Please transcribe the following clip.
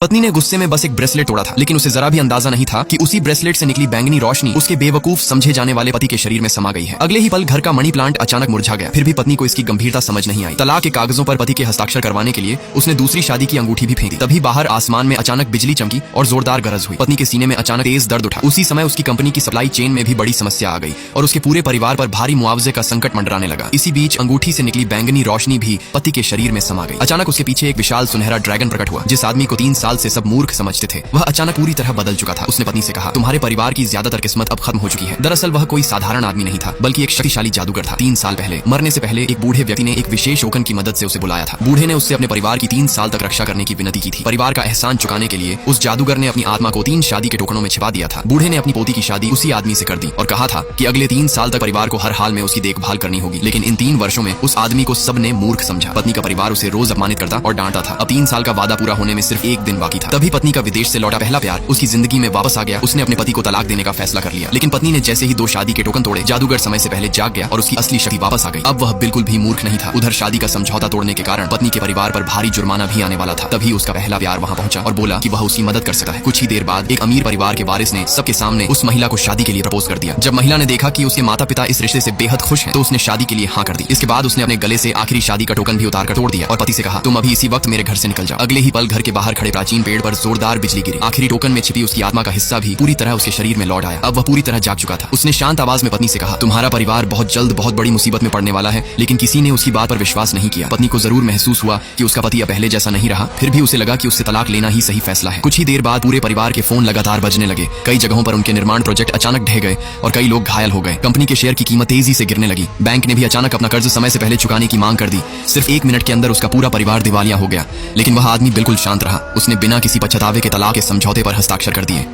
पत्नी ने गुस्से में बस एक ब्रेसलेट तोड़ा था, लेकिन उसे जरा भी अंदाजा नहीं था कि उसी ब्रेसलेट से निकली बैंगनी रोशनी उसके बेवकूफ समझे जाने वाले पति के शरीर में समा गई है। अगले ही पल घर का मनी प्लांट अचानक मुरझा गया। फिर भी पत्नी को इसकी गंभीरता समझ नहीं आई। तलाक के कागजों पर पति के हस्ताक्षर करवाने के लिए उसने दूसरी शादी की अंगूठी भी फेंकी। तभी बाहर आसमान में अचानक बिजली चमकी और जोरदार गरज हुई। पत्नी के सीने में अचानक तेज दर्द उठा। उसी समय उसकी कंपनी की सप्लाई चेन में भी बड़ी समस्या आ गई और उसके पूरे परिवार पर भारी मुआवजे का संकट मंडराने लगा। इसी बीच अंगूठी से निकली बैंगनी रोशनी भी पति के शरीर में समा गई। अचानक उसके पीछे एक विशाल सुनहरा ड्रैगन प्रकट हुआ। जिस आदमी को 3 साल से सब मूर्ख समझते थे, वह अचानक पूरी तरह बदल चुका था। उसने पत्नी से कहा, तुम्हारे परिवार की ज्यादातर किस्मत अब खत्म हो चुकी है। दरअसल वह कोई साधारण आदमी नहीं था, बल्कि एक शक्तिशाली जादूगर था। 3 साल पहले मरने से पहले एक बूढ़े व्यक्ति ने एक विशेष टोकन की मदद से उसे बुलाया था। बूढ़े ने उससे अपने परिवार की 3 साल तक रक्षा करने की विनती की थी। परिवार का एहसान चुकाने के लिए उस जादूगर ने अपनी आत्मा को 3 शादी के टोकनों में छिपा दिया था। बूढ़े ने अपनी पोती की शादी उसी आदमी से कर दी और कहा था कि अगले 3 साल तक परिवार को हर हाल में उसकी देखभाल करनी होगी। लेकिन इन 3 वर्षों में उस आदमी को सबने मूर्ख समझा। पत्नी का परिवार उसे रोज अपमानित करता और डांटता था। अब 3 साल का वादा पूरा होने में सिर्फ 1 दिन बाकी था। तभी पत्नी का विदेश से लौटा पहला प्यार उसकी जिंदगी में वापस आ गया। उसने अपने पति को तलाक देने का फैसला कर लिया। लेकिन पत्नी ने जैसे ही 2 शादी के टोकन तोड़े, जादूगर समय से पहले जाग गया और उसकी असली शक्ति वापस आ गई। अब वह बिल्कुल भी मूर्ख नहीं था। उधर शादी का समझौता तोड़ने के कारण पत्नी के परिवार पर भारी जुर्माना भी आने वाला था। तभी उसका पहला प्यार वहां पहुंचा और बोला कि वह उसकी मदद कर सकता है। कुछ ही देर बाद एक अमीर परिवार के वारिस ने सबके सामने उस महिला को शादी के लिए प्रपोज कर दिया। जब महिला ने देखा कि उसके माता पिता इस रिश्ते से बेहद खुश हैं, तो उसने शादी के लिए हाँ कर दी। इसके बाद उसने अपने गले से आखिरी शादी का टोकन भी उतार कर तोड़ दिया और पति से कहा, तुम अभी इसी वक्त मेरे घर से निकल जाओ। अगले ही पल घर के बाहर खड़े प्राचीन पेड़ पर जोरदार बिजली गिरी। आखिरी टोकन में छिपी उसकी आत्मा का हिस्सा भी पूरी तरह उसके शरीर में लौट आया। अब वह पूरी तरह जाग चुका था। उसने शांत आवाज में पत्नी से कहा, तुम्हारा परिवार बहुत जल्द बहुत बड़ी मुसीबत में पड़ने वाला है। लेकिन किसी ने उसकी बात पर विश्वास नहीं किया। पत्नी को जरूर महसूस हुआ कि उसका पति अब पहले जैसा नहीं रहा। फिर भी उसे लगा कि उससे तलाक लेना ही सही फैसला है। कुछ ही देर बाद पूरे परिवार के फोन लगातार बजने लगे। कई जगहों पर उनके निर्माण प्रोजेक्ट अचानक ढह गए और कई लोग घायल हो गए। कंपनी के शेयर की कीमत तेजी से गिरने लगी। बैंक ने भी अचानक अपना कर्ज समय से पहले चुकाने की मांग कर दी। सिर्फ 1 मिनट के अंदर उसका पूरा परिवार दिवालिया हो गया। लेकिन वह आदमी बिल्कुल शांत रहा। उसने बिना किसी पछतावे के तलाक के समझौते पर हस्ताक्षर कर दिए।